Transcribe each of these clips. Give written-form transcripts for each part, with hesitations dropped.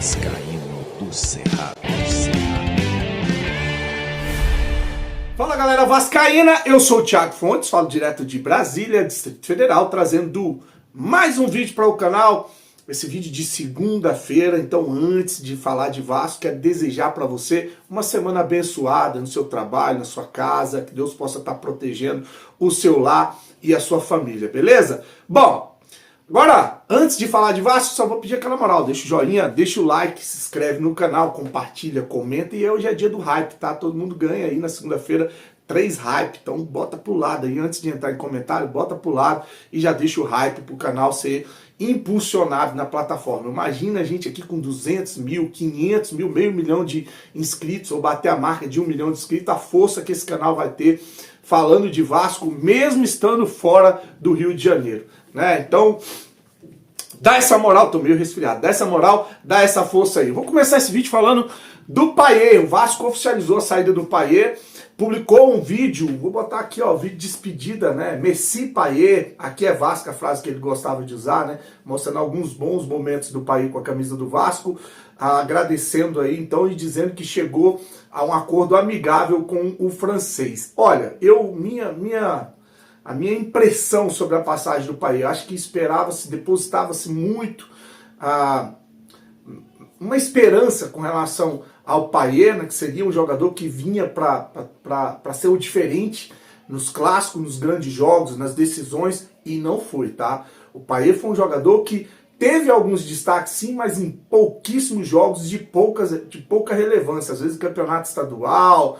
Vascaíno do Cerrado. Fala galera vascaína, eu sou o Thiago Fontes, falo direto de Brasília, Distrito Federal, trazendo mais um vídeo para o canal. Esse vídeo de segunda-feira. Então, antes de falar de Vasco, quero desejar para você uma semana abençoada no seu trabalho, na sua casa, que Deus possa estar protegendo o seu lar e a sua família, beleza? Bom, agora, antes de falar de Vasco, só vou pedir aquela moral, deixa o joinha, deixa o like, se inscreve no canal, compartilha, comenta, e hoje é dia do hype, tá? Todo mundo ganha aí na segunda-feira 3 hype, então bota pro lado aí, antes de entrar em comentário, bota pro lado e já deixa o hype pro canal ser impulsionado na plataforma. Imagina a gente aqui com 200 mil, 500 mil, meio milhão de inscritos, ou bater a marca de 1 milhão de inscritos, a força que esse canal vai ter falando de Vasco, mesmo estando fora do Rio de Janeiro, né? Então, dá essa moral, tô meio resfriado, dá essa moral, dá essa força aí. Vou começar esse vídeo falando do Payet. O Vasco oficializou a saída do Payet, publicou um vídeo, vou botar aqui, ó, vídeo de despedida, né? Messi Payet, aqui é Vasco, a frase que ele gostava de usar, né? Mostrando alguns bons momentos do Payet com a camisa do Vasco, agradecendo aí, então, e dizendo que chegou a um acordo amigável com o francês. Olha, a minha impressão sobre a passagem do Payet, acho que esperava-se, depositava-se muito uma esperança com relação ao Payet, né, que seria um jogador que vinha para ser o diferente nos clássicos, nos grandes jogos, nas decisões, e não foi, tá? O Payet foi um jogador que teve alguns destaques sim, mas em pouquíssimos jogos de pouca relevância, às vezes campeonato estadual,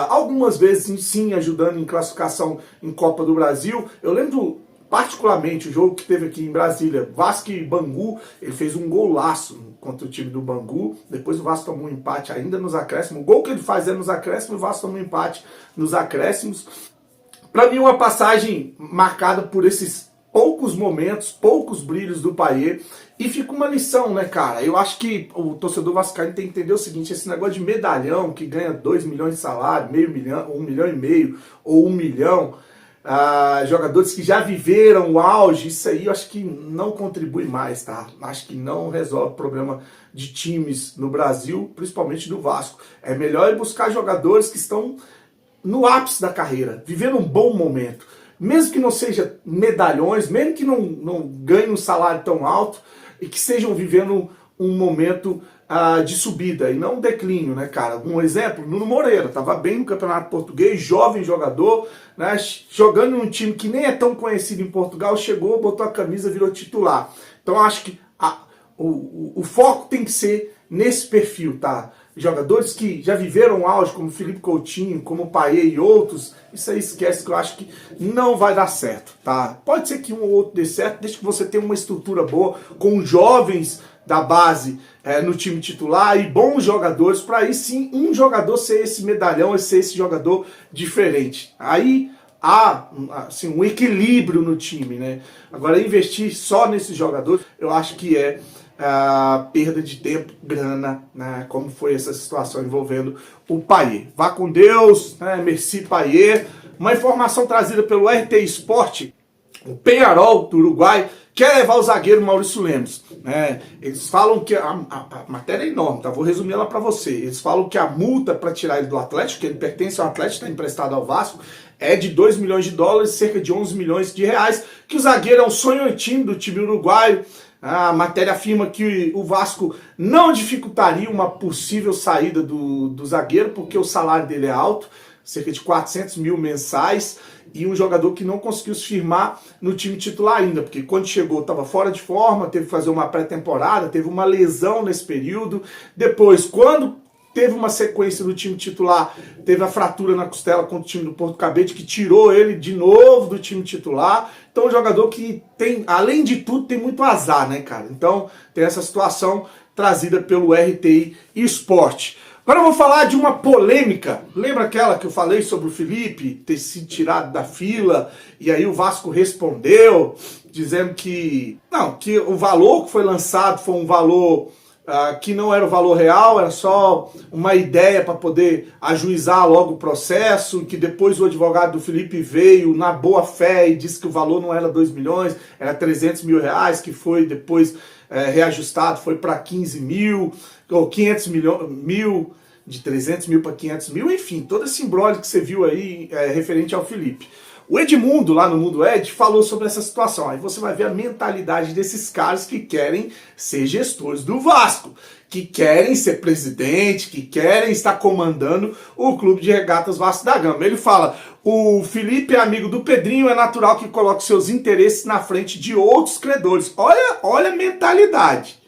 algumas vezes sim ajudando em classificação em Copa do Brasil. Eu lembro particularmente o jogo que teve aqui em Brasília, Vasco e Bangu, ele fez um golaço contra o time do Bangu, depois o Vasco tomou um empate ainda nos acréscimos, o gol que ele faz é nos acréscimos, o Vasco tomou um empate nos acréscimos. Para mim uma passagem marcada por esses poucos momentos, poucos brilhos do Payet, e fica uma lição, né, cara? Eu acho que o torcedor vascaíno tem que entender o seguinte: esse negócio de medalhão que ganha 2 milhões de salário, meio milhão, 1 milhão e meio ou 1 milhão, jogadores que já viveram o auge, isso aí eu acho que não contribui mais, tá? Acho que não resolve o problema de times no Brasil, principalmente do Vasco. É melhor ir buscar jogadores que estão no ápice da carreira, vivendo um bom momento. Mesmo que não seja medalhões, mesmo que não ganhe um salário tão alto, e que estejam vivendo um momento de subida e não um declínio, né, cara? Um exemplo, Nuno Moreira, estava bem no Campeonato Português, jovem jogador, né, jogando num time que nem é tão conhecido em Portugal, chegou, botou a camisa, virou titular. Então acho que o foco tem que ser nesse perfil, tá? Jogadores que já viveram auge, como Felipe Coutinho, como Payet e outros, isso aí esquece, que eu acho que não vai dar certo, tá? Pode ser que um ou outro dê certo, desde que você tenha uma estrutura boa, com jovens da base no time titular e bons jogadores, para aí sim um jogador ser esse medalhão, ser esse jogador diferente. Aí há assim, um equilíbrio no time, né? Agora, investir só nesses jogadores, eu acho que é perda de tempo, grana, né? Como foi essa situação envolvendo o Payet. Vá com Deus, né? Messi Payet. Uma informação trazida pelo RT Sport: o Peñarol do Uruguai quer levar o zagueiro Maurício Lemos, né? Eles falam que a matéria é enorme, tá? Vou resumir ela para você. Eles falam que a multa para tirar ele do Atlético, que ele pertence ao Atlético, está emprestado ao Vasco, é de 2 milhões de dólares, cerca de 11 milhões de reais, que o zagueiro é um sonho antigo do time uruguaio. A matéria afirma que o Vasco não dificultaria uma possível saída do zagueiro, porque o salário dele é alto, cerca de 400 mil mensais, e um jogador que não conseguiu se firmar no time titular ainda, porque quando chegou estava fora de forma, teve que fazer uma pré-temporada, teve uma lesão nesse período. Depois, quando teve uma sequência do time titular, teve a fratura na costela contra o time do Porto Cabete, que tirou ele de novo do time titular. Então, um jogador que tem, além de tudo, tem muito azar, né, cara? Então, tem essa situação trazida pelo RTI Sport. Agora eu vou falar de uma polêmica. Lembra aquela que eu falei sobre o Felipe ter sido tirado da fila, e aí o Vasco respondeu, dizendo que o valor que foi lançado foi um valor que não era o valor real, era só uma ideia para poder ajuizar logo o processo, que depois o advogado do Felipe veio na boa fé e disse que o valor não era 2 milhões, era 300 mil reais, que foi depois reajustado, foi para 15 mil, ou 500 mil, de 300 mil para 500 mil, enfim, todo esse imbróglio que você viu aí referente ao Felipe. O Edmundo, lá no Mundo Ed, falou sobre essa situação. Aí você vai ver a mentalidade desses caras que querem ser gestores do Vasco, que querem ser presidente, que querem estar comandando o Clube de Regatas Vasco da Gama. Ele fala, o Felipe é amigo do Pedrinho, é natural que coloque seus interesses na frente de outros credores. Olha a mentalidade,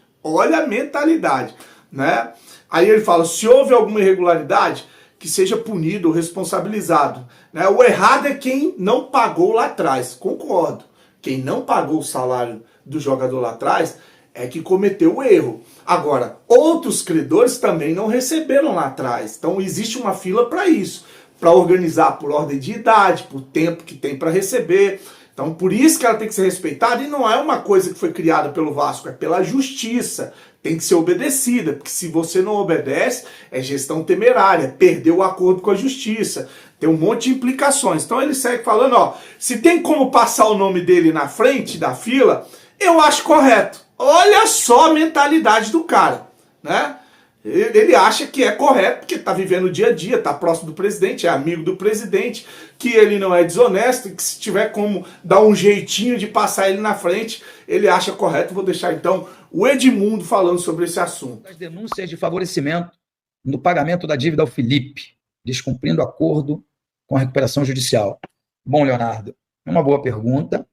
né? Aí ele fala, se houve alguma irregularidade, que seja punido ou responsabilizado. Né? O errado é quem não pagou lá atrás. Concordo. Quem não pagou o salário do jogador lá atrás é que cometeu o erro. Agora, outros credores também não receberam lá atrás. Então existe uma fila para isso. Para organizar por ordem de idade, por tempo que tem para receber. Então por isso que ela tem que ser respeitada e não é uma coisa que foi criada pelo Vasco, é pela justiça. Tem que ser obedecida, porque se você não obedece, é gestão temerária, perdeu o acordo com a justiça, tem um monte de implicações. Então ele segue falando, ó, se tem como passar o nome dele na frente da fila, eu acho correto. Olha só a mentalidade do cara, né? Ele acha que é correto, porque está vivendo o dia a dia, está próximo do presidente, é amigo do presidente, que ele não é desonesto, e que se tiver como dar um jeitinho de passar ele na frente, ele acha correto. Vou deixar então o Edmundo falando sobre esse assunto. As denúncias de favorecimento no pagamento da dívida ao Felipe, descumprindo acordo com a recuperação judicial. Bom, Leonardo, é uma boa pergunta.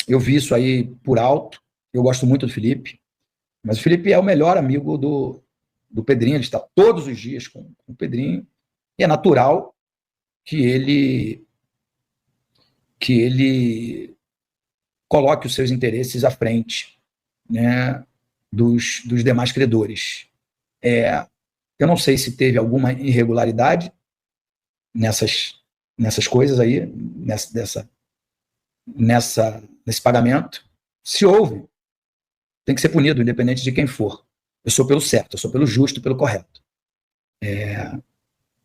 Eu vi isso aí por alto, eu gosto muito do Felipe, mas o Felipe é o melhor amigo do Pedrinho, ele está todos os dias com o Pedrinho, e é natural que ele coloque os seus interesses à frente, né, dos demais credores. Eu não sei se teve alguma irregularidade nessas coisas aí, nesse pagamento. Se houve, tem que ser punido, independente de quem for. Eu sou pelo certo, eu sou pelo justo, pelo correto.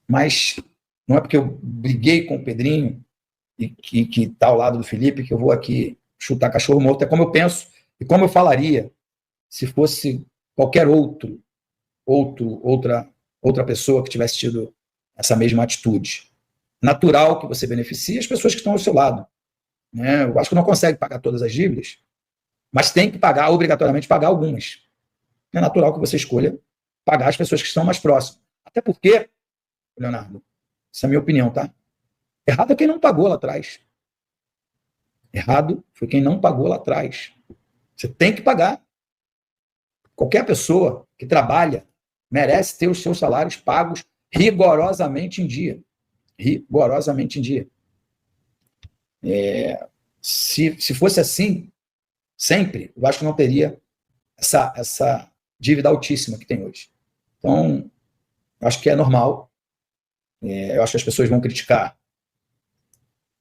Mas não é porque eu briguei com o Pedrinho e que está ao lado do Felipe que eu vou aqui chutar cachorro morto. É como eu penso e como eu falaria se fosse qualquer outra pessoa que tivesse tido essa mesma atitude. Natural que você beneficie as pessoas que estão ao seu lado. Né? Eu acho que não consegue pagar todas as dívidas, mas tem que pagar, obrigatoriamente pagar algumas. É natural que você escolha pagar as pessoas que estão mais próximas. Até porque, Leonardo, essa é a minha opinião, tá? Errado é quem não pagou lá atrás. Errado foi quem não pagou lá atrás. Você tem que pagar. Qualquer pessoa que trabalha merece ter os seus salários pagos rigorosamente em dia. Rigorosamente em dia. Se fosse assim, sempre, eu acho que não teria essa dívida altíssima que tem hoje. Então, eu acho que é normal. Eu acho que as pessoas vão criticar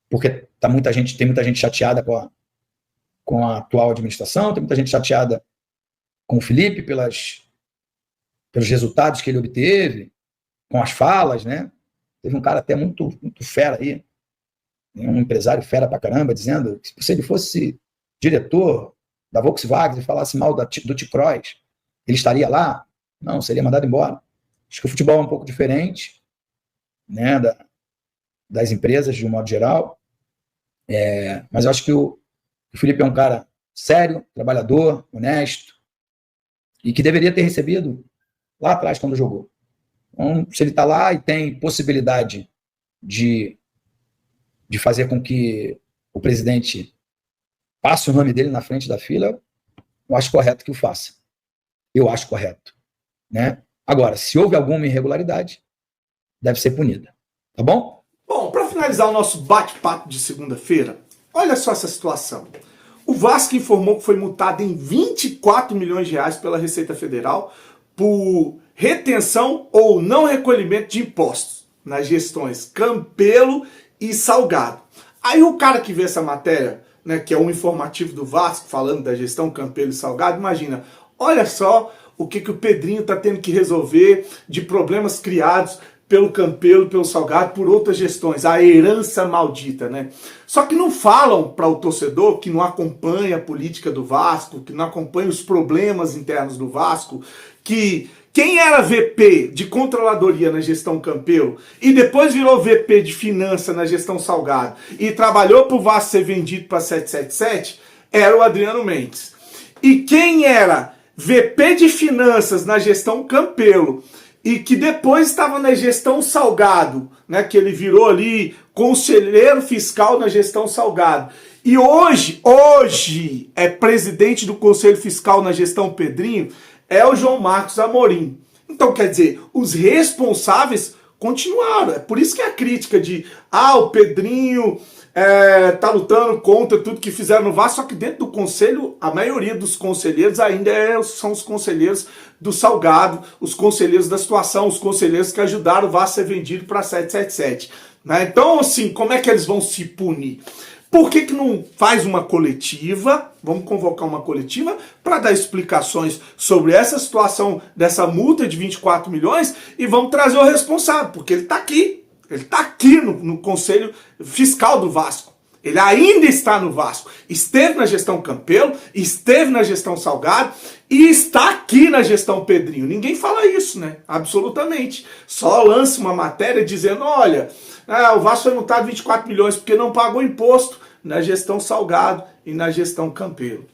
porque tem muita gente chateada com a atual administração, tem muita gente chateada com o Felipe pelos resultados que ele obteve, com as falas, né? Teve um cara até muito, muito fera aí, um empresário fera pra caramba, dizendo que se ele fosse diretor da Volkswagen e falasse mal do T-Cross, ele estaria lá? Não, seria mandado embora. Acho que o futebol é um pouco diferente, né, das empresas de um modo geral, mas eu acho que o Felipe é um cara sério, trabalhador, honesto, e que deveria ter recebido lá atrás quando jogou. Então, se ele está lá e tem possibilidade de fazer com que o presidente passe o nome dele na frente da fila, eu acho correto que o faça. Eu acho correto. Né? Agora, se houve alguma irregularidade, deve ser punida. Tá bom? Bom, para finalizar o nosso bate-papo de segunda-feira, olha só essa situação. O Vasco informou que foi multado em 24 milhões de reais pela Receita Federal por retenção ou não recolhimento de impostos nas gestões Campelo e Salgado. Aí o cara que vê essa matéria né, que é um informativo do Vasco, falando da gestão Campelo e Salgado, imagina, olha só o que o Pedrinho está tendo que resolver de problemas criados pelo Campelo, pelo Salgado, por outras gestões, a herança maldita, né? Só que não falam para o torcedor que não acompanha a política do Vasco, que não acompanha os problemas internos do Vasco, que quem era VP de controladoria na gestão Campelo e depois virou VP de finança na gestão Salgado e trabalhou para o Vasco ser vendido para 777 era o Adriano Mendes. E quem era VP de finanças na gestão Campelo e que depois estava na gestão Salgado, né, que ele virou ali conselheiro fiscal na gestão Salgado, e hoje é presidente do Conselho Fiscal na gestão Pedrinho, é o João Marcos Amorim. Então, quer dizer, os responsáveis continuaram. É por isso que a crítica de, o Pedrinho tá lutando contra tudo que fizeram no Vasco, só que dentro do conselho, a maioria dos conselheiros ainda são os conselheiros do Salgado, os conselheiros da situação, os conselheiros que ajudaram o Vasco a ser vendido para 777. Né? Então, assim, como é que eles vão se punir? Por que não faz uma coletiva? Vamos convocar uma coletiva para dar explicações sobre essa situação dessa multa de 24 milhões e vamos trazer o responsável, porque ele está aqui. Ele está aqui no Conselho Fiscal do Vasco. Ele ainda está no Vasco. Esteve na gestão Campelo, esteve na gestão Salgado e está aqui na gestão Pedrinho. Ninguém fala isso, né? Absolutamente. Só lança uma matéria dizendo, olha, o Vasco foi multado 24 milhões porque não pagou imposto na gestão Salgado e na gestão Campelo.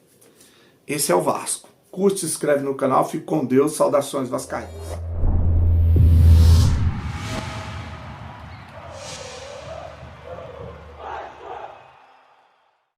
Esse é o Vasco. Curte, se inscreve no canal. Fique com Deus. Saudações vascaínas.